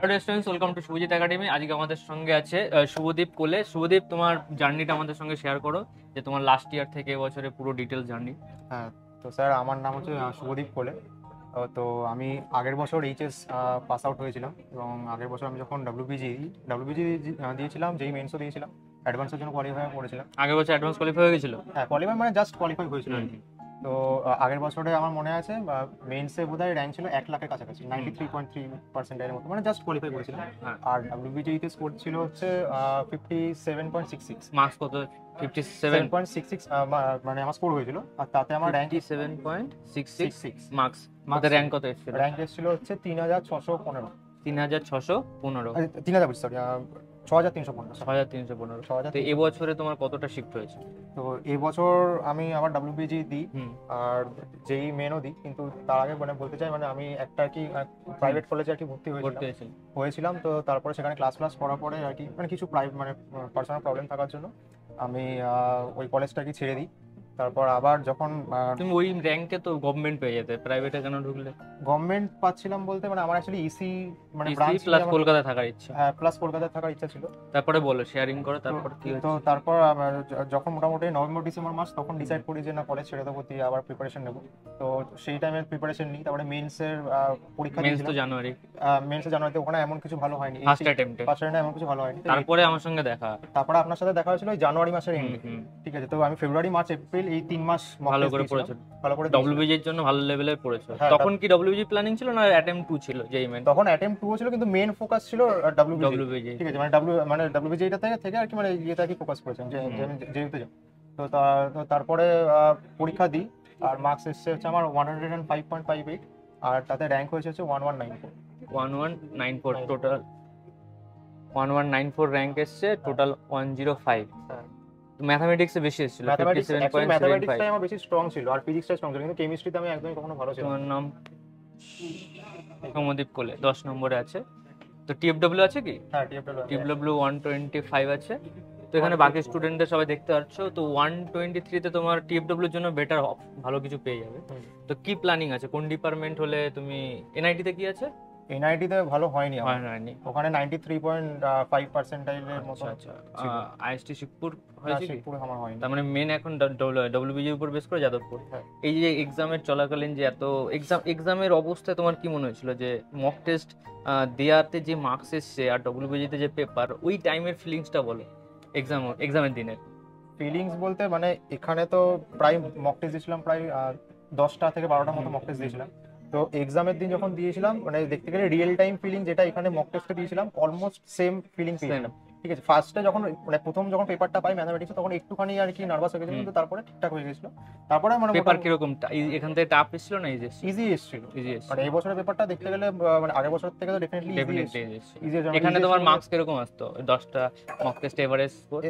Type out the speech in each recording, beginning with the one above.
Hello students, welcome to Shubhajit academy. আজকে আমাদের সঙ্গে আছে শুভদীপ কোলে। শুভদীপ, তোমার জার্নিটা আমাদের সঙ্গে শেয়ার করো, যে তোমার লাস্ট ইয়ার থেকে এবছরে পুরো ডিটেলস জার্নি। হ্যাঁ, তো স্যার আমার নাম হচ্ছে শুভদীপ কোলে। তো আমি আগের বছর এইচএস পাস আউট হয়েছিলাম এবং আগের বছর আমি যখন ডাব্লিউবিজি দিয়েছিলাম, যেই মেন্সও দিয়েছিলাম, অ্যাডভান্সের জন্য কোয়ালিফাই করেছিলাম। আগের বছর অ্যাডভান্স কোয়ালিফাই হয়ে গেছিল। হ্যাঁ, কোয়ালিফাই মানে জাস্ট কোয়ালিফাই হয়েছিল আর কি। তো আগের বছরে আমার মনে আছে মেন্সে বোধহয় র্যাঙ্ক ছিল 1 লাখের কাছাকাছি, 93.3% মতো, মানে জাস্ট কোয়ালিফাই করেছিলাম। হ্যাঁ। আর ডাব্লিউবিজিতে স্কোর ছিল হচ্ছে 57.66। মার্কস কত? 57. 7.66 মানে আমার স্কোর হয়েছিল। আর তাতে আমার র্যাঙ্ক 57.66 মার্কস। আমাদের র্যাঙ্ক কত এসেছিল? র্যাঙ্ক এসেছিল হচ্ছে 3615। 3615। 3000, সরি, 6315। 6315। তো এবছরে তোমার কতটা শিফট হয়েছে? তো এবছর আমি আবার ডাব্লিউবিজি দিই আর যেই মেনও দিই, কিন্তু তার আগে মানে বলতে চাই, মানে আমি একটা আর কি প্রাইভেট কলেজে আর কি ভর্তি হয়েছিলাম। তো তারপরে সেখানে ক্লাস করার পরে আর কি, মানে কিছু মানে পার্সোনাল প্রবলেম থাকার জন্য আমি ওই কলেজটা কি ছেড়ে দিই। তারপর আবার যখন তুমি ওই র্যাঙ্কে তো গভর্নমেন্ট পেয়ে যেতে, প্রাইভেটে কেন ঢুকলে? গভর্নমেন্ট পাচ্ছিলাম বলতে, মানে আমার অ্যাকচুয়ালি ইসি মানে ব্রাঞ্চ প্লাস কলকাতায় থাকার ইচ্ছা। হ্যাঁ, প্লাস কলকাতায় থাকার ইচ্ছা ছিল। তারপরে বলো, শেয়ারিং করো, তারপর কি তো হচ্ছে? তারপর যখন মোটামুটি নভেম্বর ডিসেম্বর মাস, তখন ডিসাইড করি যে না, কলেজ ছেড়ে দেবো, দিয়ে আবার প্রিপারেশন নেবো। তো সেই টাইমে প্রিপারেশন নিই। তারপরে মেন্সের পরীক্ষা দিয়েছিলাম। মেন্স তো জানুয়ারিতে, ওখানে এমন কিছু ভালো হয়নি। ফার্স্ট অ্যাটেম্পটে এমন কিছু ভালো হয়নি। তারপরে আমার সঙ্গে দেখা, তারপরে আপনার সাথে দেখা হয়েছিল ওই জানুয়ারি মাসের এন্ডে। ঠিক আছে, তো আমি ফেব্রুয়ারি মার্চ এপ্রিল এই 3 মাস ভালো করে পড়েছো। ডব্লিউবিজি এর জন্য ভালো লেভেলের পড়েছো। তখন কি ডব্লিউবিজি প্ল্যানিং ছিল না অ্যাটেম্পট 2 ছিল? যেই মেন তখন অ্যাটেম্পট 2 ছিল, কিন্তু মেন ফোকাস ছিল ডব্লিউবিজি। ঠিক আছে, মানে ডব্লিউবিজি এটা থেকে আর কি, মানে ইয়েটা কি ফোকাস করেছেন যে যেহেতু যাও। তো তারপরে পরীক্ষা দিই আর মার্কস এসেছে হচ্ছে আমার 105.58, আর তাতে র্যাঙ্ক হয়েছে হচ্ছে 1194। 1194 টোটাল। 1194 র্যাঙ্ক এসেছে, টোটাল 105। ম্যাথমেটিক্সে বেশি এসেছিল, 57.75। আমার বেশি স্ট্রং ছিল আর ফিজিক্সটা স্ট্রং ছিল, কিন্তু কেমিস্ট্রিতে আমি একদমই কখনো ভালো ছিলাম না। তোমার নাম সৌম্যদীপ কোলে, 10 নম্বরে আছে। তো টিএফডব্লিউ আছে কি? হ্যাঁ, টিএফডব্লিউ 125 আছে। তো এখানে বাকি স্টুডেন্টদের সবাই দেখতে পাচ্ছ। তো 123 তে তোমার টিএফডব্লিউ এর জন্য বেটার ভালো কিছু পেয়ে যাবে। তো কি প্ল্যানিং আছে? কোন ডিপার্টমেন্ট হলে তুমি? এনআইটি তে কি আছে? এনআইটিতে ভালো হয়নি আমার, ওখানে 93.5% মতো। আচ্ছা, আইএসটি শিবপুর হয়েছে, শিবপুরে আমার হয়নি। তার মানে মেন এখন ডব্লিউবিজি উপর বেস করে যাদবপুর। এই যে এক্সামের চলাকালীন যে এত এক্সামের অবস্থায় তোমার কি মনে হয়েছিল যে মক টেস্ট দেয়াতে যে মার্কস এসছে আর ডব্লিউবিজিতে যে পেপার, ওই টাইমের ফিলিংসটা বলো। এক্সামের দিনের ফিলিংস বলতে, মানে এখানে তো প্রায় মক টেস্ট দিয়েছিলাম, প্রায় 10টা থেকে 12টার মতো মক টেস্ট দিয়েছিলাম। তো এক্সামের দিন যখন দিয়েছিলাম, মানে দেখতে গেলে রিয়েল টাইম ফিলিং যেটা এখানে মক টেস্টে দিয়েছিলাম, অলমোস্ট সেম ফিলিং পেয়েছিলাম। ঠিক আছে, ফার্স্টে যখন মানে প্রথম যখন পেপারটা পাই ম্যাথমেটিক্স, তখন একটুখানি আর কি নার্ভাস হয়ে গেছিল, কিন্তু তারপরে ঠিকঠাক হয়ে গেছিল। তারপরে মানে পেপার কিরকম, এখান থেকে টাফ এসেছিল না ইজি এসেছিল? মানে এই বছরের পেপারটা দেখতে গেলে মানে আগের বছর থেকে তো ডেফিনেটলি ইজি। এখানে তোমার মার্কস কিরকম আসতো? 10টা মক টেস্ট এভারেজ স্কোর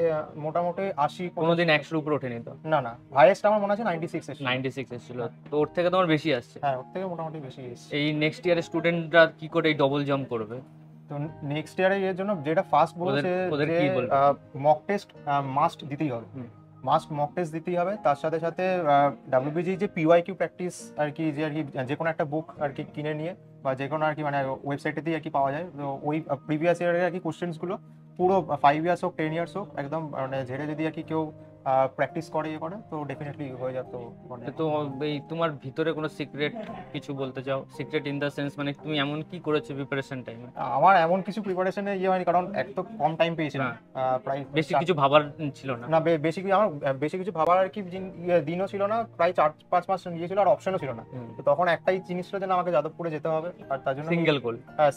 মোটামুটি 80। কোনোদিন 100 এর উপর ওঠেনি তো? না, হাইয়েস্ট আমার মনে আছে 96 এসেছিল। তো ওর থেকে তোমার বেশি আসছে। হ্যাঁ, ওর থেকে মোটামুটি বেশি এসেছে। এই নেক্সট ইয়ারের স্টুডেন্টরা কি করে এই ডবল জাম্প করবে? তো নেক্সট ইয়ারে এর জন্য যেটা ফার্স্ট বলছে যে মক টেস্ট মাস্ট দিতেই হবে। মক টেস্ট দিতেই হবে। তার সাথে সাথে ডাব্লিউবিজি যে পিওয়াইকিউ প্র্যাকটিস আর কি, যে কোনো একটা বুক আর কি কিনে নিয়ে, বা যে কোনো আর কি মানে ওয়েবসাইটেতেই আর কি পাওয়া যায়। তো ওই প্রিভিয়াস ইয়ারের আর কি কোশ্চেন্সগুলো পুরো 5 ইয়ার্স হোক 10 ইয়ার্স হোক, একদম মানে ঝেড়ে যদি আর কি কেউ প্র্যাকটিস করে তো ডেফিনেটলি হয়ে যেত। তো এই তোমার ভিতরে কোনো সিক্রেট কিছু বলতে চাও? সিক্রেট ইন দ্য সেন্স, মানে তুমি এমন কি করেছো প্রিপারেশন টাইমে? আমার এমন কিছু প্রিপারেশনে হয়নি, কারণ এক তো কম টাইম পেয়েছিলাম, প্রায় বেশি কিছু ভাবার ছিল না। আমার বেশি কিছু ভাবার আর কি দিনও ছিল না, প্রায় 4-5 মাস গিয়েছিল, আর অপশনও ছিল না। তো তখন একটাই জিনিস ছিল যে আমাকে যাদবপুরে যেতে হবে, আর তার জন্য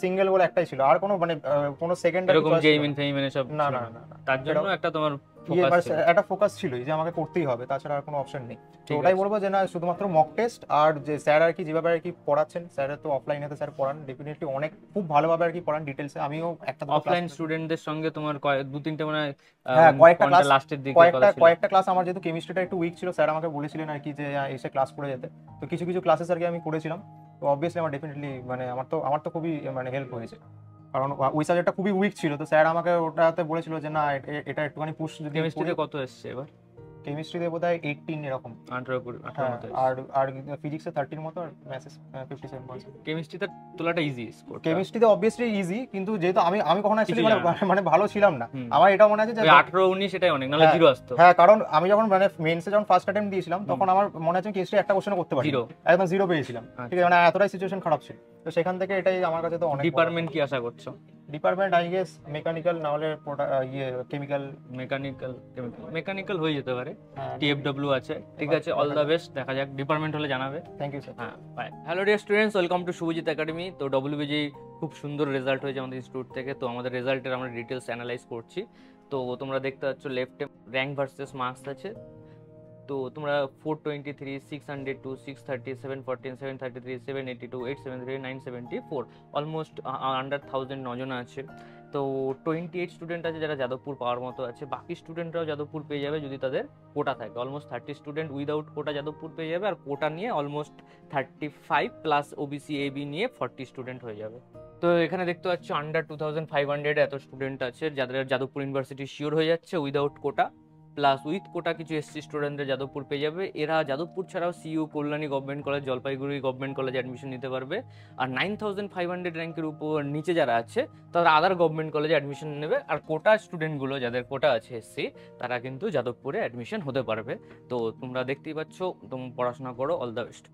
সিঙ্গেল গোল একটাই ছিল, আর কোনো মানে কোনো সেকেন্ডারি এরকম জেইমিন ফেইমিন সব না। তার জন্য একটা তোমার একটা ফোকাস ছিল যে আমাকে করতেই হবে, তাছাড়া আর কোনো অপশন নেই। তো ওটাই বলবো যে না, শুধুমাত্র মক টেস্ট আর যে স্যার আর কি যেভাবে আর কি পড়াচ্ছেন, স্যার তো অফলাইনে তো স্যার পড়ান ডেফিনেটলি অনেক খুব ভালোভাবে আর কি পড়ান ডিটেইলসে। আমিও একটা অফলাইন স্টুডেন্টদের সঙ্গে তোমার 2-3টা মানে কয়েকটা ক্লাস লাস্টের দিকে কয়েকটা ক্লাস আমার যেহেতু কেমিস্ট্রিটা একটু উইক ছিল, স্যার আমাকে বলেছিলেন আর কি যে এসে ক্লাস করে যেতে। তো কিছু ক্লাসেস আর কি আমি করেছিলাম। তো অবভিয়াসলি আমার ডেফিনেটলি মানে আমার তো খুবই মানে হেল্প হয়েছে, কারণ ওই সাবজেক্টটা খুবই উইক ছিল। তো স্যার আমাকে ওটাতে বলেছিল যে না, এটা একটুখানি পুশ যদি। কেমিস্ট্রিতে কত এসেছে এবার? কেমিস্ট্রিতে বোধহয় 18 এরকম, 18 মতো, আর ফিজিক্সে 30 মতো, আর ম্যাথসে 57%। কেমিস্ট্রিতে তোলাটা ইজি স্কোর। কেমিস্ট্রিতে অবভিয়াসলি ইজি, কিন্তু যেহেতু আমি কখনো অ্যাকচুয়ালি মানে ভালো ছিলাম না, আমার এটা মনে আছে যে 18-19 এটাই অনেক, নালে জিরো আসতো। হ্যাঁ, কারণ আমি যখন মানে মেইনসে যখন ফার্স্ট অ্যাটেম্প দিয়েছিলাম তখন আমার মনে আছে কেমিস্ট্রি একটা কোশ্চেনও করতে পারি, একদম জিরো পেয়েছিলাম। ঠিক আছে, মানে এতটাই সিচুয়েশন খারাপ ছিল। তো সেখান থেকে এটাই আমার কাছে তো অনেক। ডিপার্টমেন্ট কি আশা করছো? ডিপার্টমেন্ট আই গেস মেকানিক্যাল, না হলে কেমিক্যাল। মেকানিক্যাল হয়ে যেতে পারে, টিএফডব্লিউ আছে। ঠিক আছে, অল দ্য বেস্ট, দেখা যাক, ডিপার্টমেন্ট হলে জানাবে। Thank you sir. হ্যাঁ, bye. Hello dear students, welcome to Shubhajit academy. তো ডব্লিউবিজি খুব সুন্দর রেজাল্ট হয়েছে আমাদের ইনস্টিটিউট থেকে। তো আমাদের রেজাল্টের আমরা ডিটেলস অ্যানালাইজ করছি। তো তোমরা দেখতে পাচ্ছ লেফটে র্যাঙ্ক ভার্সেস মার্কস আছে। তো তোমরা 423, 602, 630, 714, 733, 782, 873, 974, অলমোস্ট আন্ডার 1000 9জন আছে। তো 28 স্টুডেন্ট আছে যারা যাদবপুর পাওয়ার মতো আছে। বাকি স্টুডেন্টরাও যাদবপুর পেয়ে যাবে যদি তাদের কোটা থাকে। অলমোস্ট 30 স্টুডেন্ট উইদাউট কোটা যাদবপুর পেয়ে যাবে, আর কোটা নিয়ে অলমোস্ট 35 প্লাস ওবিসি এবি নিয়ে 40 স্টুডেন্ট হয়ে যাবে। তো এখানে দেখতে পাচ্ছ আন্ডার 2500 এত স্টুডেন্ট আছে যাদের যাদবপুর ইউনিভার্সিটি শিওর হয়ে যাচ্ছে without quota, plus with quota কিছু এসসি স্টুডেন্টরা যাদবপুর পেয়ে যাবে। এরা যাদবপুর ছাড়াও CU, Kalyani government college, Jalpaiguri government কলেজে অ্যাডমিশন নিতে পারবে। আর 9500 র্যাঙ্কের উপর নিচে যারা আছে তারা আদার গভর্নমেন্ট কলেজে অ্যাডমিশন নেবে। আর কোটা স্টুডেন্টগুলো যাদের কোটা আছে এসসি, তারা কিন্তু যাদবপুরে অ্যাডমিশন হতে পারবে। তো তোমরা দেখতেই পাচ্ছ, তোমরা পড়াশোনা করো, অল দ্য বেস্ট।